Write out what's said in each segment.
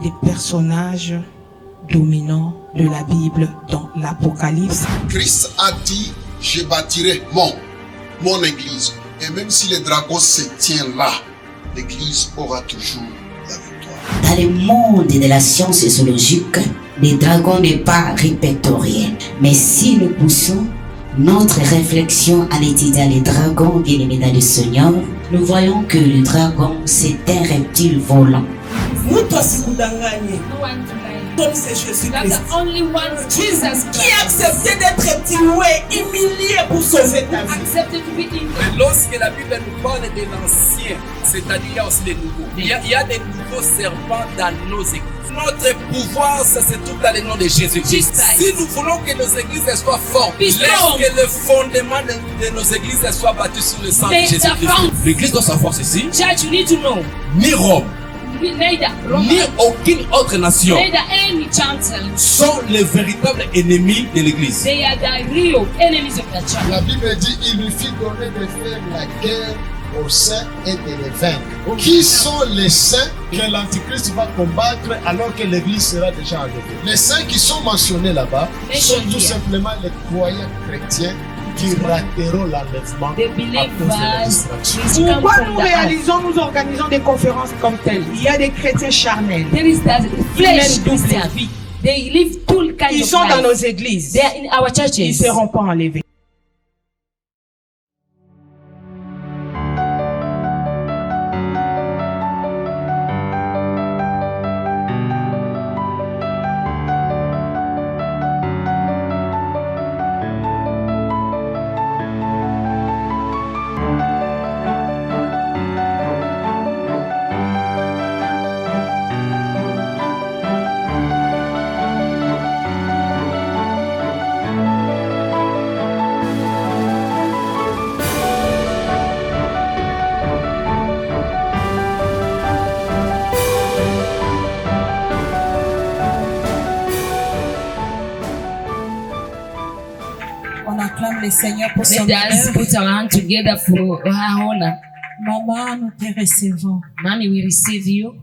des personnages dominants de la Bible dans l'Apocalypse. Christ a dit, je bâtirai mon église. Et même si le dragon se tient là, l'église aura toujours la victoire. Dans le monde de la science sociologique, les dragons n'est pas répertorié. Mais si nous poussons notre réflexion à l'étudier les dragons bien-aimés dans le Seigneur, nous voyons que le dragon, c'est un reptile volant. C'est Jésus-Christ qui a accepté d'être tué, humilié pour sauver ta vie. Mais lorsque la Bible nous parle de l'ancien, c'est-à-dire il y a aussi des nouveaux. Il y a des nouveaux servants dans nos églises. Notre pouvoir, ça se trouve dans le nom de Jésus-Christ. Si nous voulons que nos églises soient fortes, laisse que le fondement de nos églises soit battu sur le sang de Jésus-Christ. L'église doit savoir ceci. Ni Rome, ni aucune autre nation sont les véritables ennemis de l'église. La Bible dit il lui fit donner de faire la guerre aux saints et de les vaincre. Qui sont les saints que l'Antichrist va combattre alors que l'église sera déjà enlevée? Les saints qui sont mentionnés là-bas sont tout simplement les croyants chrétiens qui rateront l'enlèvement à cause de la distraction. Pourquoi nous organisons des conférences comme telles? Il y a des chrétiens charnels. Ils sont dans nos églises. Ils ne seront pas enlevés. On acclame le Seigneur pour son Let us honneur. put our hands together for her honor. Maman, nous te recevons. Mommy, we receive you.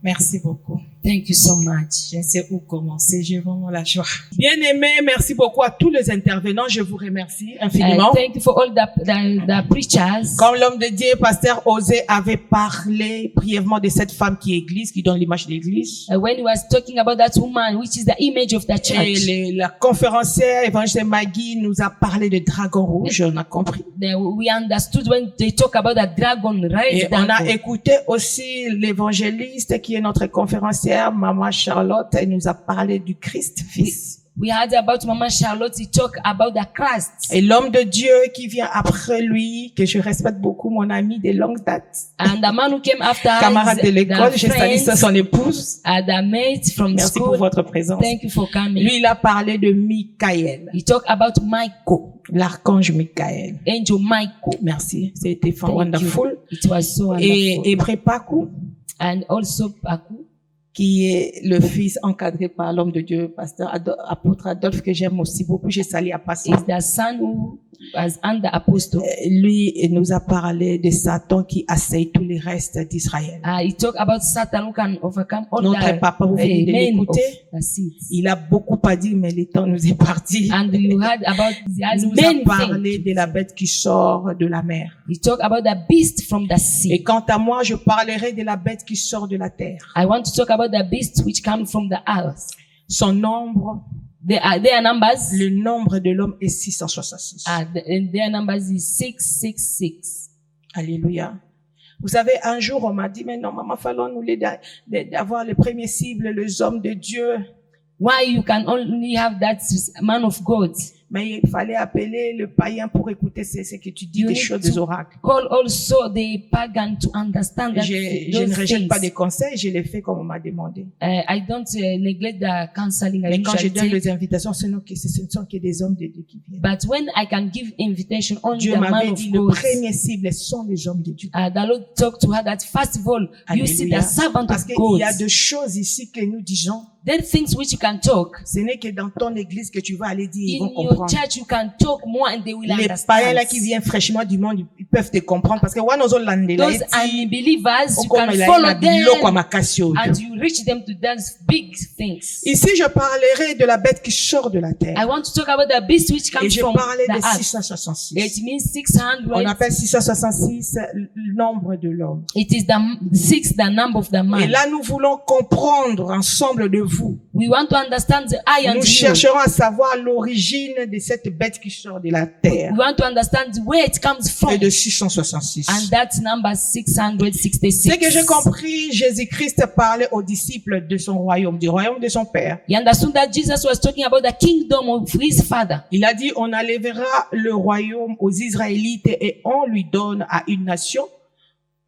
Merci beaucoup. Thank you so much. Je sais où commencer. J'ai vraiment la joie. Bien aimé, merci beaucoup à tous les intervenants. Je vous remercie infiniment. Thank you for all the preachers. Comme l'homme de Dieu, pasteur Osée avait parlé brièvement de cette femme qui est église, qui donne l'image de l'église. When he was talking about that woman, which is the image of the church. Et la conférencière évangile Maggie nous a parlé de dragon rouge, on a compris. We understood when they talk about the dragon, right? Et on a écouté aussi l'évangéliste qui est notre conférencière, Maman Charlotte, elle nous a parlé du Christ fils. We heard about Mama Charlotte, he talk about the Christ. Et l'homme de Dieu qui vient après lui, que je respecte beaucoup, mon ami de longue date. And the man who came after camarade de l'école, j'ai salué son épouse. The mate from Merci school. pour votre présence. Thank you for coming. Lui, il a parlé de Michael. He talked about Michael. L'archange Michael. Angel Michael. Merci. C'était wonderful. It was so wonderful. Et Prépakou. And also Pakou. Qui est le fils encadré par l'homme de Dieu, pasteur apôtre Adolphe, que j'aime aussi beaucoup. J'ai salué à passer. Is the son who was under apostle. Lui, il nous a parlé de Satan qui assaille tous les restes d'Israël. He talk about Satan who can overcome all Notre papa, vous venez de l'écouter. Il a beaucoup à dire, mais le temps nous est parti. And you heard about il nous a parlé de la bête qui sort de la mer. He talk about the beast from the sea. Et quant à moi, je parlerai de la bête qui sort de la terre. I want to talk about the beast which comes from the earth. Son nombre, their numbers. Le nombre de l'homme est 666. Their numbers is 666. Alléluia. Vous savez, un jour, on m'a dit, mais non, maman, fallait nous d'avoir le premier cible, les hommes de Dieu. Why you can only have that man of God? Mais il fallait appeler le païen pour écouter ce que tu dis, des choses, des oracles. Call also the pagan to understand that je ne rejette pas des conseils, je les fais comme on m'a demandé. I don't neglect the counseling. Mais quand je donne les invitations, ce ne sont que des hommes de Dieu qui viennent. But when I can give invitation on Dieu the man m'avait of dit, God, le premier cible sont les hommes de Dieu. The Lord talked to her that first of all, you see the servant Parce of qu'il God. y a des choses ici que nous disons. Then things which you can talk. Ce n'est que dans ton église que tu vas aller dire, ils vont In your comprendre. church, you can talk more and they will Les païens là understand. qui viennent fraîchement du monde, ils peuvent te comprendre parce que wanozo landela Those unbelievers, you okoma can la follow na biloko them makasi oyo. and you reach them to dance big things. Ici, je parlerai de la bête qui sort de la terre. I want to talk about the beast which Et comes je from parlais the de earth. 666. It means On 600. appelle 666 le nombre de l'homme. It is the number of the Et man. là, nous voulons comprendre ensemble de vous. We want to understand the I and Nous you. chercherons à savoir l'origine de cette bête qui sort de la terre. We want to understand where it comes from. Et de 666. And that's number Ce que j'ai 666. compris, Jésus-Christ parlait aux disciples de son royaume, du royaume de son Père. You understood that Jesus was talking about the kingdom of his father. Il a dit, on enlèvera le royaume aux Israélites et on lui donne à une nation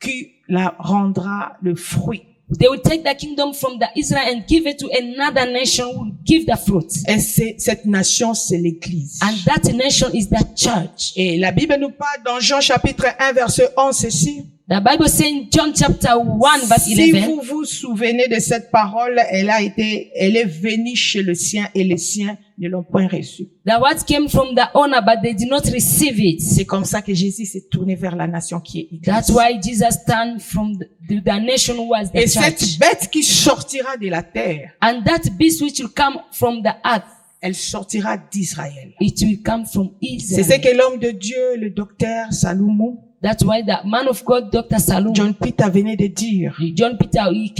qui la rendra le fruit. They will take the kingdom from the Israel and give it to another nation who will give the fruit. Et cette nation, c'est l'Église. And that nation is the church. Et la Bible nous parle dans Jean chapitre 1 verset 11 ceci. The Bible says in John chapter 1 verse Si 11, vous vous souvenez de cette parole, elle est venue chez le sien et les siens ne l'ont point reçue. the word came from the owner, but they did not receive it. C'est comme ça que Jésus s'est tourné vers la nation qui est That's Église. why Jesus turned from the nation who was the Et cette church. bête qui sortira de la terre, And that beast which will come from the earth, elle sortira d'Israël. it will come from C'est ce Israel. que l'homme de Dieu, le docteur Salomon, That's why the man of God, Dr. Salom, John Peter venait de dire John Peter, he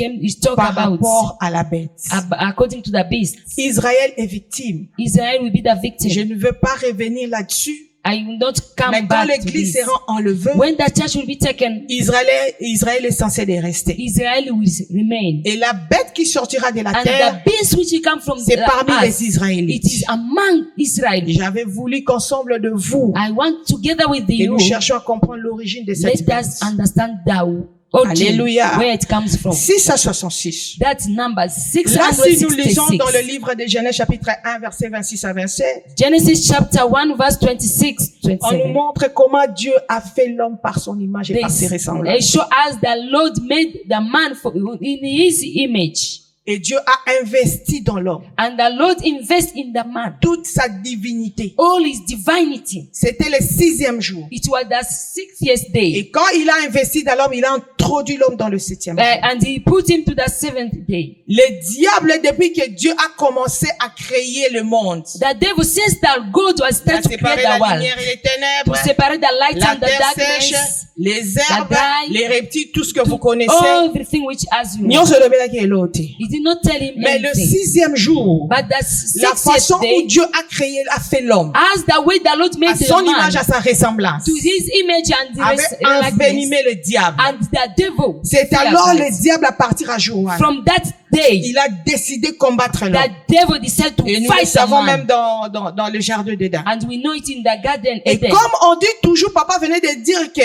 talked par about rapport à la bête. according to the beast. Israël est victime. Israel will be the victim. Je ne veux pas revenir là-dessus, I will not come mais quand back to l'église this. sera enlevée, When the church will be taken, Israël est censé de rester. Israel will remain. Et la bête qui sortira de la And terre, the beast which will come from c'est the parmi earth, les Israélites. it is among Israel. J'avais voulu qu'ensemble de vous, I want together with et you, nous cherchons à comprendre l'origine de cette let bête. us understand the origin, Alléluia. where it comes from. 666. That's number Là, si nous lisons 666. dans le livre de Genèse chapitre 1, verset 26 à 27, Genesis chapter 1 verse 26, on nous 27. montre comment Dieu a fait l'homme par son image et par ses They ressemblances. show us the Lord made the man in his image. Et Dieu a investi dans l'homme And the Lord invest in the man toute sa divinité. all his divinity. C'était le 6e jour. It was the 60th day. Et quand il a investi dans l'homme, il a introduit l'homme dans le 7e jour. And he put him to the 7th day. Le diable, depuis que Dieu a commencé à créer le monde, The devil, since that God was il a started to séparé create la the world, lumière et les to ténèbres, separate the light la and the terre sèche, darkness, les herbes, dry, les reptiles, tout ce que vous connaissez. everything which as you Nyon know. se levait là qui est l'autre. He did not tell him Mais le anything. 6e jour, But the la façon 60th où day, Dieu a créé, a fait l'homme, as the way the Lord à made son the man, image, à sa ressemblance, to his image and the avait likeness, envenimé le diable. and the devil, C'est alors le diable à partir à Joël. from that day, Il a décidé de combattre l'homme. the devil decided to Et nous le fight the savons man. même dans le jardin d'Éden. And we know it in the garden Et Eden. comme on dit toujours, papa venait de dire que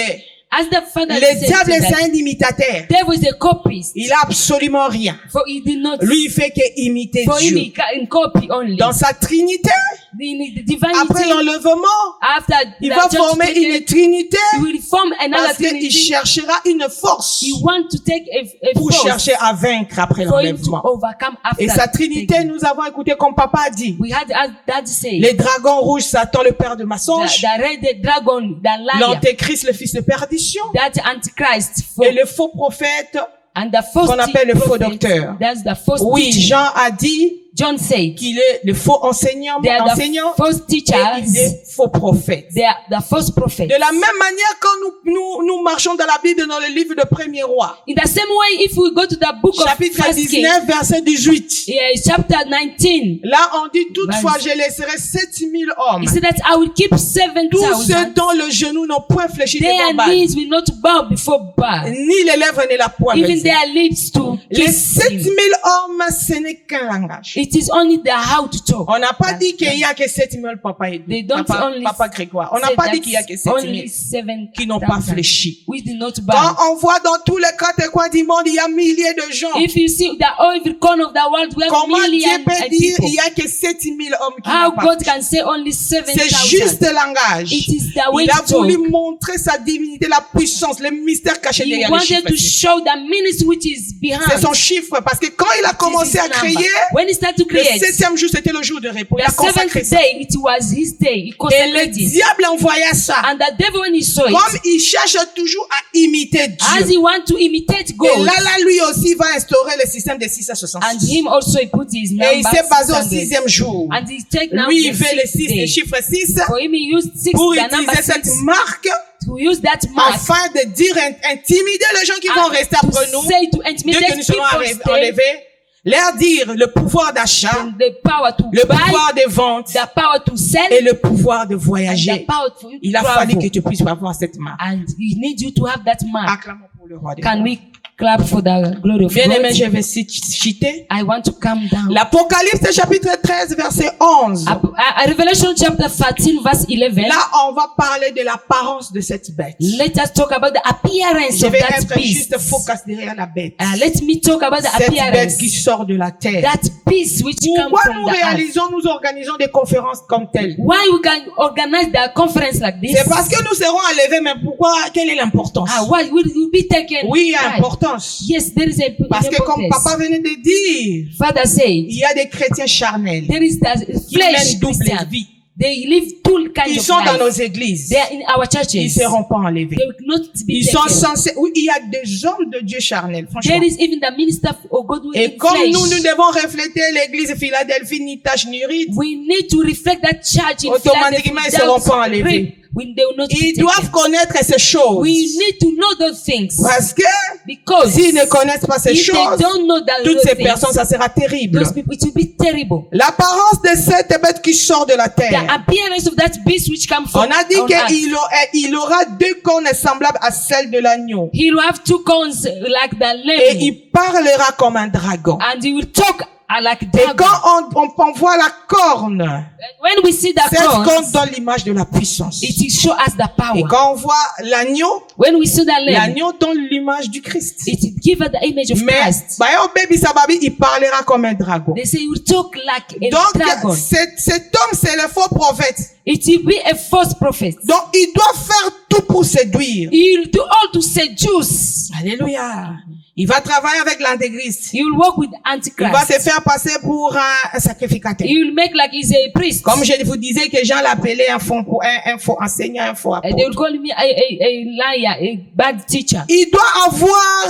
As the father le said diable to est that, un imitateur. devil is a copist. Il a absolument rien. For he did not, Lui, il fait que imiter for him Dieu. he can copy only. Dans sa trinité, The divinity, après l'enlèvement, after il the va church former taken, une trinité he will form another parce qu'il trinity. cherchera une force He want to take a pour force chercher à vaincre après for him to l'enlèvement. overcome after. Et sa trinité, taking. nous avons écouté comme papa a dit. We had as Dad say, Les dragons rouges, Satan, le père de mensonge. the red dragon, the liar, L'antéchrist, le fils de perdition. that antichrist, Et le faux prophète, and the false qu'on appelle le faux prophet, docteur. that's the false oui, teacher. Jean a dit John said, qu'il est le faux enseignant, they are the enseignant false et il teachers, est faux prophète. they are the false prophets. De la même manière, quand nous marchons dans la Bible, dans le livre de Premier Roi, In the same way, if we go to the book of chapitre First Kings, 19, verset 18, chapter 19, là on dit toutefois, je laisserai 7000 hommes. he said that I will keep Tous ceux 7,000. dont le genou n'ont point fléchi Their devant Baal, knees will not bow before Baal, ni les lèvres ni la poire. even their lips to Les kiss 7000 him. hommes, ce n'est qu'un langage. It is only the how to talk. On n'a pas dit qu'il y a que 7000 papa et They don't papa, only papa Grégoire. On n'a say pas dit that's qu'il y a que only 7000 qui n'ont pas 7,000 fléchi. which did not Quand bow. on voit dans tous les quatre coins du monde, il y a milliers de gens. If you see the every corner of the world, we have Comment Dieu millions peut of dire people. il y a que 7000 hommes qui How n'ont pas God fléchi? can say only C'est 7,000? juste le langage. It is the way Il a to voulu talk. montrer sa divinité, la puissance, le mystère caché He derrière les wanted to chiffres. show the ministry which is behind. C'est son chiffre parce que quand il a commencé à créer, When he started had to Le create. 7e jour, c'était le jour de repos. Il The a consacré seventh ça. day, it was his day. He Et le consecrated it. diable envoya ça. And the devil, when he saw it, Comme il cherche toujours à imiter as Dieu. he want to imitate Et God, là, lui aussi va instaurer le système de 6 à and 66. him also he put his Et number il s'est basé au 600. 6e jour. And he take now Lui, il the fait le 6, 6th le day. chiffre 6, For him, he used 6, pour the number utiliser cette 6, marque to use that mark afin de dire, intimider les gens qui vont rester to après nous. say, to Dès que intimidate nous serons people, stay, enlevés, leur dire le pouvoir d'achat, and the power to le buy, pouvoir de vente the power to sell, et le pouvoir de and voyager. the power for you Il to a fallu travel. que tu puisses avoir cette marque. And he needs you to have that mark. Acclamons pour le roi des Can rois. we clap for the glory of Bien-aimé, God? je vais citer I want to come down. l'Apocalypse chapitre 13 verset 11. Revelation chapter 13 verse 11. Là, on va parler de l'apparence de cette bête. Let us talk about the appearance Je of vais that être beast. juste focus derrière la bête. Let me talk about the Cette bête appearance. qui sort de la terre. That beast which comes Pourquoi from nous the earth. réalisons, nous organisons des conférences comme telles? Why we can organize the conference like this? C'est parce que nous serons enlevés, mais pourquoi? Quelle est l'importance? Why will you be taken? Oui, il y a Why? importance. Yes, there is a Parce que comme importance. papa venait de dire, Father said, il y a des chrétiens charnels there is the qui flesh mènent double Christian. vie. They live two kinds Ils of sont dans life. nos églises. They are in our Ils churches. seront pas enlevés. They will not be Ils sont taken. censés, oui, il y a des hommes de Dieu charnels, franchement. There is even the minister of God who Et in comme flesh. nous devons refléter l'église de Philadelphie, ni tache ni ride, We need to reflect that church in automatiquement, ils seront pas enlevés. When they will not be Ils taken. doivent connaître ces choses. We need to know those things. Parce que Because s'ils ne connaissent pas ces if they choses, don't know that toutes those ces things, personnes, ça sera terrible. those people, it will be terrible. L'apparence de cette bête qui sort de la The terre. appearance of that beast which comes On from a dit on earth. qu'il aura 2 cornes semblables à celles de l'agneau. He will have 2 corns like the Et lamb, il parlera comme un dragon. and he will talk like Et dragon. quand on voit la corne, When we see the cette corne corns, donne l'image de la puissance. it will show us the Et power. quand on voit l'agneau, When we see the lamb, l'agneau donne l'image du Christ. it will give us the image of Mais, Christ. au baby sababi, il parlera comme un dragon. They say he will talk like a Donc, dragon. cet homme, c'est le faux prophète. It will be a false prophet. Donc, il doit faire tout pour séduire. He will do all to seduce. Alléluia. Il va travailler avec l'antéchrist. He will work with Il va Antichrist. se faire passer pour un sacrificateur. He will make like he's a priest. Comme je vous disais que Jean l'appelait un faux enseignant, un faux And they apôtre. will call me a liar, a bad teacher. Il doit avoir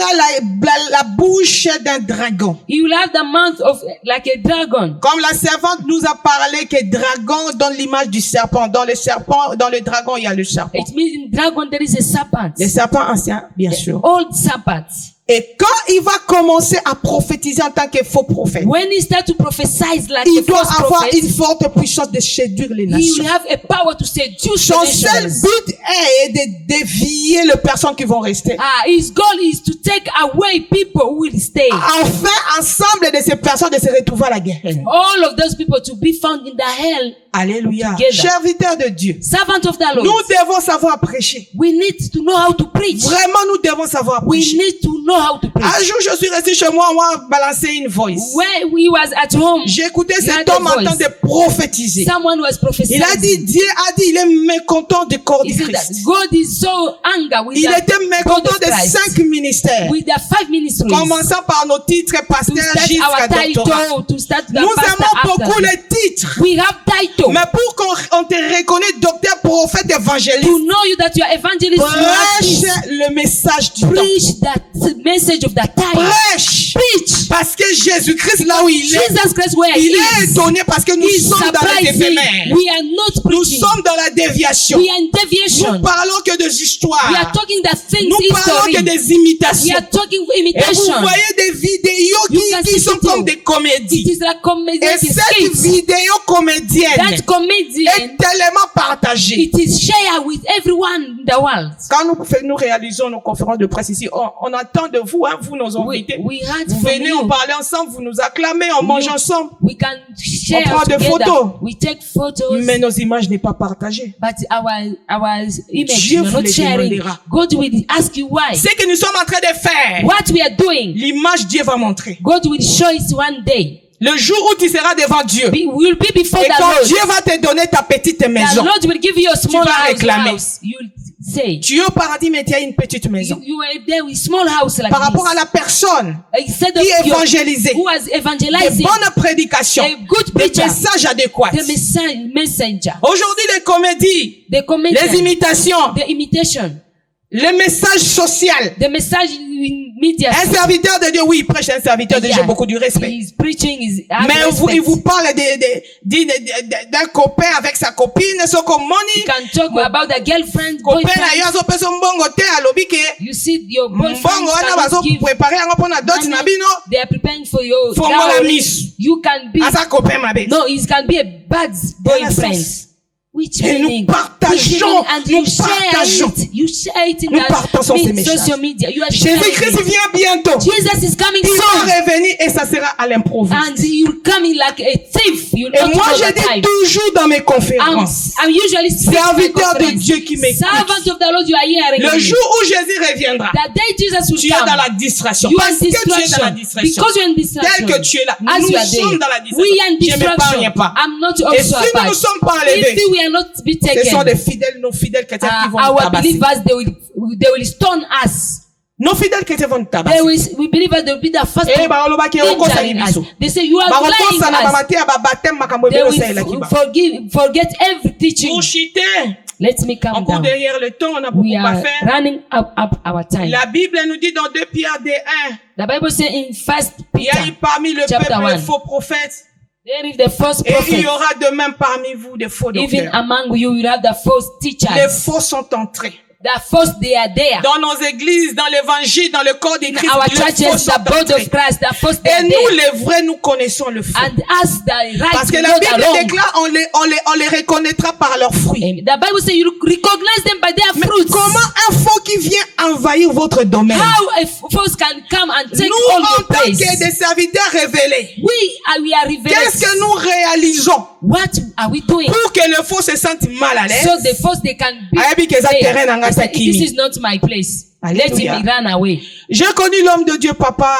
la bouche d'un dragon. He will have the mouth of like a dragon. Comme la servante nous a parlé que dragon donne l'image du serpent. Dans le dragon, il y a le serpent. It means in dragon there is a serpent. Le serpent ancien, bien sûr. Old serpent. Et quand il va commencer à prophétiser en tant que faux prophète, When he starts to prophesy like il a doit false avoir prophet, une forte puissance de séduire les he nations. will have a power to seduce Son the seul nations. but est de dévier les personnes qui vont rester. His goal is to take away people who will stay. Enfin, ensemble de ces personnes de se retrouver à la guerre. All of those people to be found in the hell. Alléluia. Together. Serviteurs de Dieu, Servant of the Lord. nous devons savoir prêcher. We need to know how to preach. Vraiment, nous devons savoir We prêcher. need to know how to preach. Un jour, je suis resté chez moi, on m'a balancé une voice. When we was at home, J'écoutais You cet had a homme en train voice. de prophétiser. someone was prophesying. Il a dit, Dieu a dit, il est mécontent du corps He du said that Christ. God is so angry with Il the était God mécontent of de Christ. 5 ministères. With the 5 ministries. Commençant par nos titres, To pasteur start jusqu'à our doctorat. title, to start the Nous pastor aimons beaucoup after. les titres. We have title. Mais pour qu'on te reconnaisse docteur, prophète, évangéliste, To know you that you are evangelist, you have prêche this. le message du temps. Preach that message of the time. Prêche. Preach. Parce que Jésus-Christ, là où il est, Jesus Christ, where il he est is, étonné parce que nous he's sommes dans la surprising. défémère. We are not Nous preaching. sommes dans la déviation. We are in Nous deviation. parlons que des histoires. We are talking the things Nous parlons history. que des We imitations. are talking Et vous imitation. voyez des vidéos You can qui see sont video. comme des It comédies. is like comedy. Et It is cette skits. vidéo comédienne That comedian, est tellement partagée. it is shared with everyone in the world. Quand nous réalisons nos conférences de presse ici, on attend de vous, hein, vous nos invités. We heard Vous from venez, on you. parle ensemble, vous nous acclamez, on mange ensemble. We can share On prend des together. photos. We take photos. Mais nos images n'est pas partagées. But our image, Dieu we are vous not les sharing. demandera. God will ask you why. Ce que nous sommes en train de faire, What we are doing, l'image Dieu va montrer. God will show it one day. Le jour où tu seras devant Dieu, We will be before et the quand Lord. Dieu va te donner ta petite The maison, Lord will give you a small vas réclamer. house. You will say, Tu es au paradis, mais tu as une petite maison. you were there with small house like Par rapport à this. la personne Instead of qui est your, évangélisée, who was des evangelizing, bonnes prédications, a good des preacher, messages adéquats. the messenger, Aujourd'hui, les comédies, the comedian, les imitations, the imitation, les messages sociaux. the message in media. Un serviteur de Dieu, oui, il prêche un serviteur de Dieu, Yeah. beaucoup du respect. His preaching is Mais il vous parle d'un copain avec sa copine, so comme You money. can talk about the girlfriend, Copain na boyfriend. yo azopeso mbongo te alobi ke You see your boyfriend mbongo wana cannot give bazoprepare yango mpona dot na money. bino They are preparing for your Fongola dowry. miso. You can be aza copain mabe. no, it can be a bad boyfriend. sens. Which Et nous meaning? partageons, Which meaning? And nous you share partageons. it. You share it in Nous partageons ces messages. social media. You are sharing Jésus-Christ it. vient bientôt. Jesus is coming Il va soon. revenir et ça sera à l'improviste. And you coming like a thief. You Et don't moi, know je the dis time. toujours dans mes conférences, I'm usually speaking serviteur de conference. Dieu qui m'écoute, Servant of the Lord, you are hearing le me. jour où Jésus reviendra, That day Jesus will tu es come. dans la distraction. You are Parce in que tu es dans la distraction. distraction. Because you're in Tel distraction. que tu es là, As nous you are sommes there. dans la We distraction. are in Je m'épargne distraction. pas. I'm not Et also si nous ne apart. sommes pas enlevés, If we are not be ce sont des taken, fidèles, nos fidèles chrétiens qui vont nous our tabasser. believers, they will stone us. Nos fidèles chrétiens vont nous tabasser. We believers, they will be the first Eh, balobaki, okosali injuring us. biso. They say you are lying Bakokosa na us. bamate ya babateme makambo They ebele osalelaki will ba. forget every teaching. Pour chuter, Let me on calm court down. derrière le temps, on a beaucoup We à are faire. running up our time. La Bible nous dit dans 2 Pierre D1, The Bible says in First il y a eu Peter, parmi le Chapter peuple les 1. faux prophètes. there is the false Et il prophet. y aura de même parmi vous des faux Even docteurs. among you, you have the false Les teachers. faux sont entrés. The false, they are there. Dans nos églises, dans l'évangile, dans le corps de In Christ, our les faux churches, sont the body entrés. of Christ, the false, they Et are nous, there. les vrais, nous connaissons le faux. And us, the right, Parce que we la know Bible the wrong. déclare, on les reconnaîtra par leurs fruits. Amen. The Bible says you recognize them by their Mais fruits. comment un faux qui vient envahir votre domaine? How a false can come and take Nous, all en your tant place. que des serviteurs révélés, We are qu'est-ce que revealed. nous réalisons What are we doing? pour que le faux se sente mal à l'aise? So the false, they can be Ayebi ke eza there. terrain na nga They say, sakimi. this is not my place. Alléluia. Let him run away. J'ai connu l'homme de Dieu, papa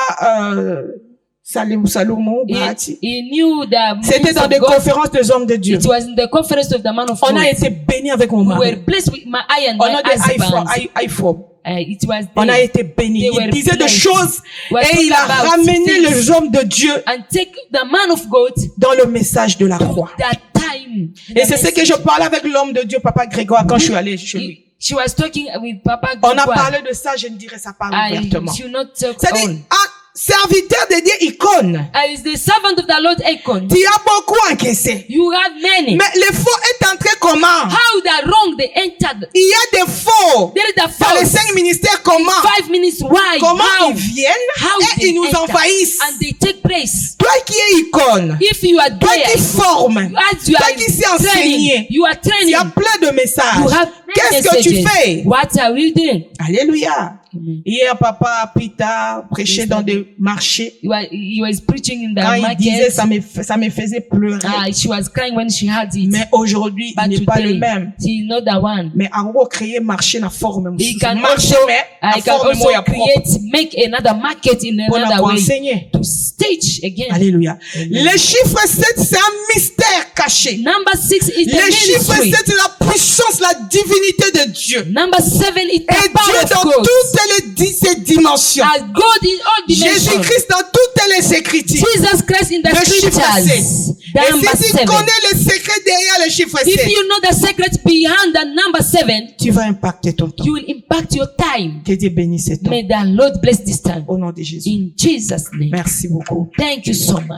Salomon Bahati. He knew the C'était means dans of des God. conférences des hommes de Dieu. It was in the conference of the man of On God. a été bénis avec mon We were mari. blessed with my eye and On my a des husband. iPhone. It was On a there. été bénis. They Il were disait des blessed. choses We were et il a talking about ramené things. les hommes de Dieu And take the man of God dans le message de la croix. that time. Et c'est ce que je parlais avec l'homme de Dieu, papa Grégoire, quand je suis allé chez lui. She was talking with Papa On a Grégoire. parlé de ça, je ne dirai ça pas ouvertement. I should not talk C'est-à-dire, on. un serviteur de Dieu, icône. Is the servant of the Lord Icon. Tu as beaucoup encaissé. You have many. Mais le faux est entré comment? How the wrong they entered. Il y a des faux. There is the Dans les false. 5 ministères, comment? 5 minutes. Why? Comment How? ils viennent How et they ils nous enter. envahissent. And they take place. Toi qui es icône, If you are toi there, qui formes, as you toi are qui sais training, enseigner, you are il training. y a plein de messages. You have Qu'est-ce que tu messages. fais? What are we doing? Alléluia. Amen. Hier, papa Peter prêchait dans des marchés. He was preaching in the Quand il disait, market. ça me faisait pleurer. She was crying when she had it. Mais aujourd'hui, But il n'est pas le today, même. she is not the one. Mais en gros, créer marché la forme. He can Marché, also, mais I la can forme also moya propre. make another market in Pour another way. enseigner. To stage again. Alléluia. Le chiffre 7, c'est un mystère caché. Number 6 is the Le chiffre 7, ministry. c'est la puissance, la divinité de Dieu. Number 7 is Et the power Dieu of dans God. toutes ses dimensions. As God in all dimensions. Jésus-Christ dans toutes les écritures. Jesus Christ in the Le chiffre 7. scriptures. The Et number si tu 7. connais le secret derrière le chiffre 7, If you know the secret behind the number 7, tu vas impacter ton temps. you will impact your time. Que Dieu bénisse ce temps. May the Lord bless this time. Au nom de Jésus. In Jesus' name. Merci beaucoup. Thank you so much.